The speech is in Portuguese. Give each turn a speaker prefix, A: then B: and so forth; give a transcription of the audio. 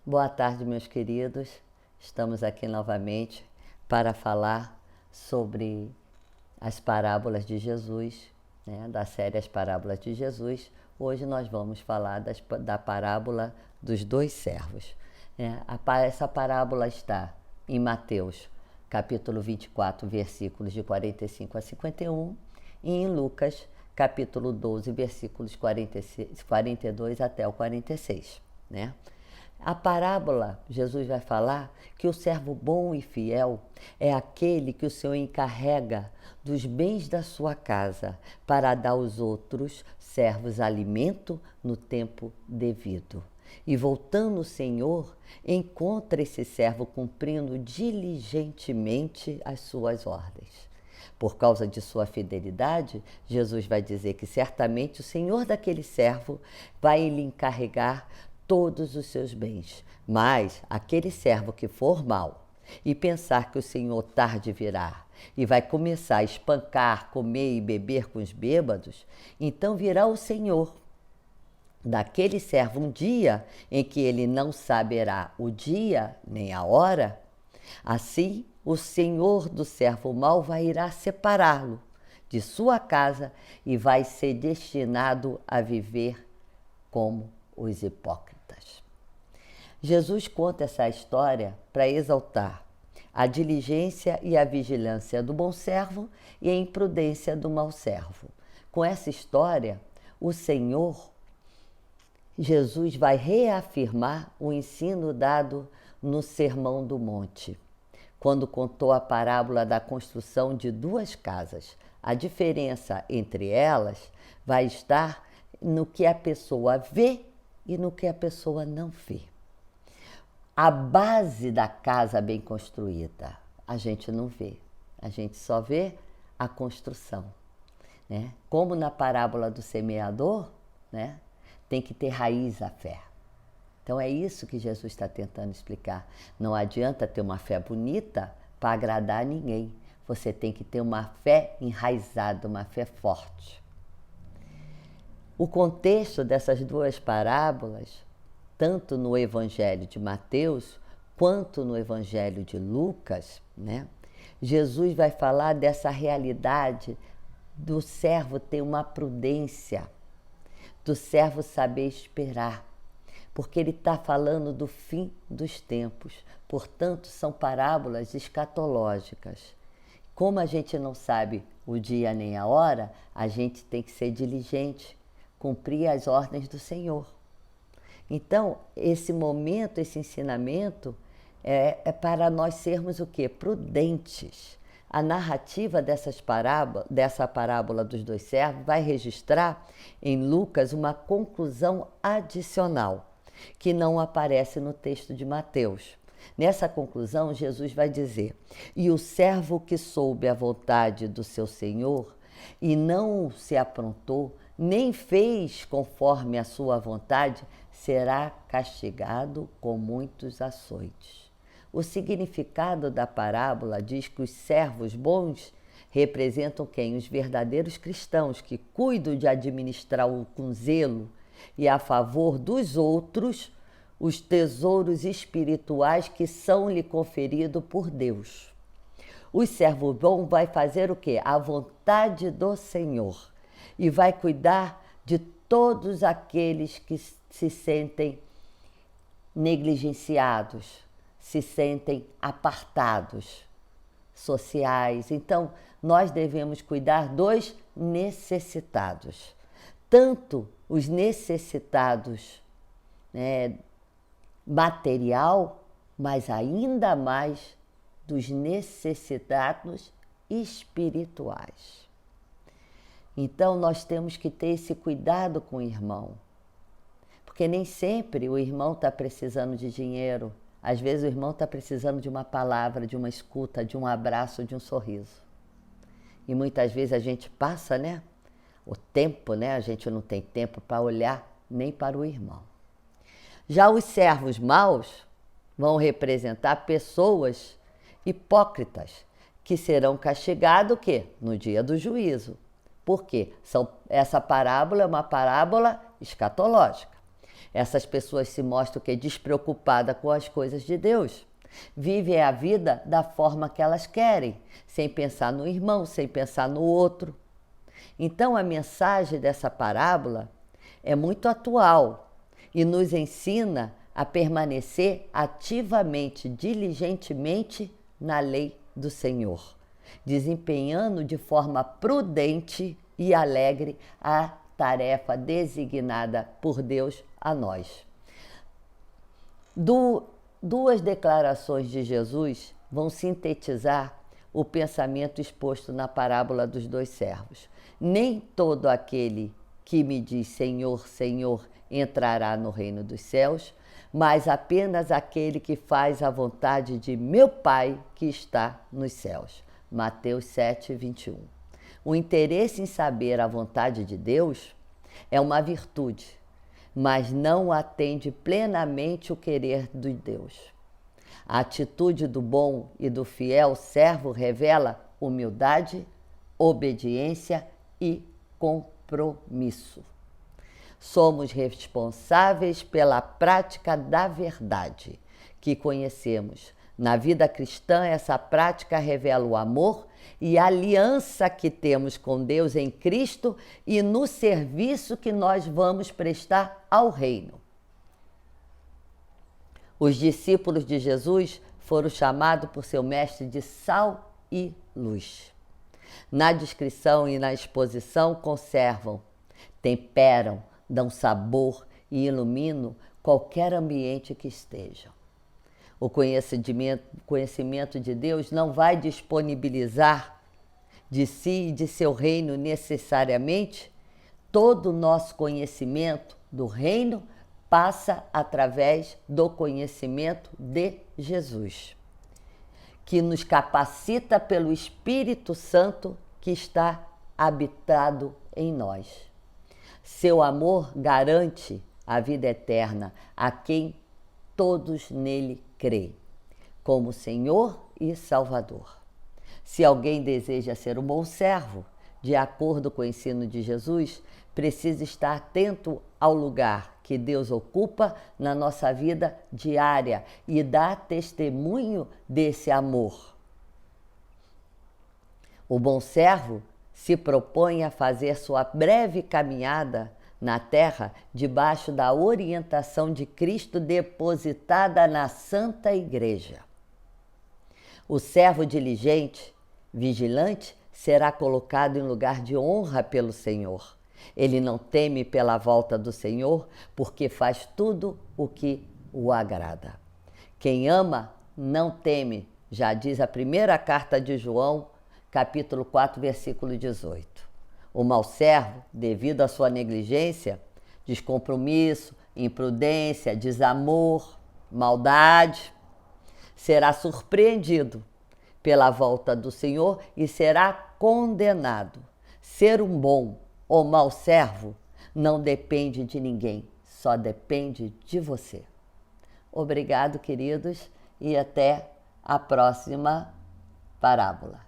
A: Boa tarde, meus queridos. Estamos aqui novamente para falar sobre as parábolas de Jesus, né? Da série As Parábolas de Jesus. Hoje nós vamos falar da parábola dos dois servos. Essa parábola está em Mateus, capítulo 24, versículos de 45 a 51, e em Lucas, capítulo 12, versículos 42 até o 46, né? A parábola, Jesus vai falar que o servo bom e fiel é aquele que o Senhor encarrega dos bens da sua casa para dar aos outros servos alimento no tempo devido. E voltando o Senhor, encontra esse servo cumprindo diligentemente as suas ordens. Por causa de sua fidelidade, Jesus vai dizer que certamente o Senhor daquele servo vai lhe encarregar todos os seus bens. Mas aquele servo que for mau e pensar que o Senhor tarde virá e vai começar a espancar, comer e beber com os bêbados, então virá o Senhor daquele servo um dia em que ele não saberá o dia nem a hora. Assim, o Senhor do servo mau irá separá-lo de sua casa e vai ser destinado a viver como os hipócritas. Jesus conta essa história para exaltar a diligência e a vigilância do bom servo e a imprudência do mau servo. Com essa história, o Senhor Jesus vai reafirmar o ensino dado no Sermão do Monte, quando contou a parábola da construção de duas casas. A diferença entre elas vai estar no que a pessoa vê e no que a pessoa não vê. A base da casa bem construída, a gente não vê, a gente só vê a construção, né? Como na parábola do semeador, né? Tem que ter raiz a fé. Então é isso que Jesus está tentando explicar. Não adianta ter uma fé bonita para agradar a ninguém. Você tem que ter uma fé enraizada, uma fé forte. O contexto dessas duas parábolas, tanto no Evangelho de Mateus quanto no Evangelho de Lucas, né? Jesus vai falar dessa realidade do servo ter uma prudência, do servo saber esperar, porque ele está falando do fim dos tempos. Portanto, são parábolas escatológicas. Como a gente não sabe o dia nem a hora, a gente tem que ser diligente, cumprir as ordens do Senhor. Então, esse momento, esse ensinamento é para nós sermos o quê? Prudentes. A narrativa dessa parábola dos dois servos vai registrar em Lucas uma conclusão adicional, que não aparece no texto de Mateus. Nessa conclusão, Jesus vai dizer: e o servo que soube a vontade do seu senhor e não se aprontou, nem fez conforme a sua vontade, será castigado com muitos açoites. O significado da parábola diz que os servos bons representam quem? Os verdadeiros cristãos que cuidam de administrar com zelo e a favor dos outros os tesouros espirituais que são-lhe conferidos por Deus. O servo bom vai fazer o quê? A vontade do Senhor e vai cuidar de todos aqueles que se sentem negligenciados, se sentem apartados, sociais. Então, nós devemos cuidar dos necessitados, tanto os necessitados, né, material, mas ainda mais dos necessitados espirituais. Então, nós temos que ter esse cuidado com o irmão, porque nem sempre o irmão está precisando de dinheiro. Às vezes o irmão está precisando de uma palavra, de uma escuta, de um abraço, de um sorriso. E muitas vezes a gente passa, né? O tempo, né? A gente não tem tempo para olhar nem para o irmão. Já os servos maus vão representar pessoas hipócritas que serão castigados o quê? No dia do juízo. Por quê? Essa parábola é uma parábola escatológica. Essas pessoas se mostram que despreocupadas com as coisas de Deus. Vivem a vida da forma que elas querem, sem pensar no irmão, sem pensar no outro. Então a mensagem dessa parábola é muito atual e nos ensina a permanecer ativamente, diligentemente na lei do Senhor, desempenhando de forma prudente e alegre a tarefa designada por Deus a nós. Duas declarações de Jesus vão sintetizar o pensamento exposto na parábola dos dois servos. Nem todo aquele que me diz Senhor, Senhor, entrará no reino dos céus, mas apenas aquele que faz a vontade de meu Pai que está nos céus. Mateus 7, 21. O interesse em saber a vontade de Deus é uma virtude, mas não atende plenamente o querer de Deus. A atitude do bom e do fiel servo revela humildade, obediência e compromisso. Somos responsáveis pela prática da verdade que conhecemos. Na vida cristã, essa prática revela o amor e a aliança que temos com Deus em Cristo e no serviço que nós vamos prestar ao reino. Os discípulos de Jesus foram chamados por seu mestre de sal e luz. Na descrição e na exposição conservam, temperam, dão sabor e iluminam qualquer ambiente que estejam. O conhecimento de Deus não vai disponibilizar de si e de seu reino necessariamente. Todo o nosso conhecimento do reino passa através do conhecimento de Jesus, que nos capacita pelo Espírito Santo que está habitado em nós. Seu amor garante a vida eterna a quem todos nele creem, como Senhor e Salvador. Se alguém deseja ser um bom servo, de acordo com o ensino de Jesus, precisa estar atento ao lugar que Deus ocupa na nossa vida diária e dar testemunho desse amor. O bom servo se propõe a fazer sua breve caminhada na terra debaixo da orientação de Cristo depositada na Santa Igreja. O servo diligente, vigilante, será colocado em lugar de honra pelo Senhor. Ele não teme pela volta do Senhor, porque faz tudo o que o agrada. Quem ama não teme, já diz a primeira carta de João, capítulo 4, versículo 18. O mau servo, devido à sua negligência, descompromisso, imprudência, desamor, maldade, será surpreendido pela volta do Senhor e será condenado. Ser um bom ou mau servo não depende de ninguém, só depende de você. Obrigado, queridos, e até a próxima parábola.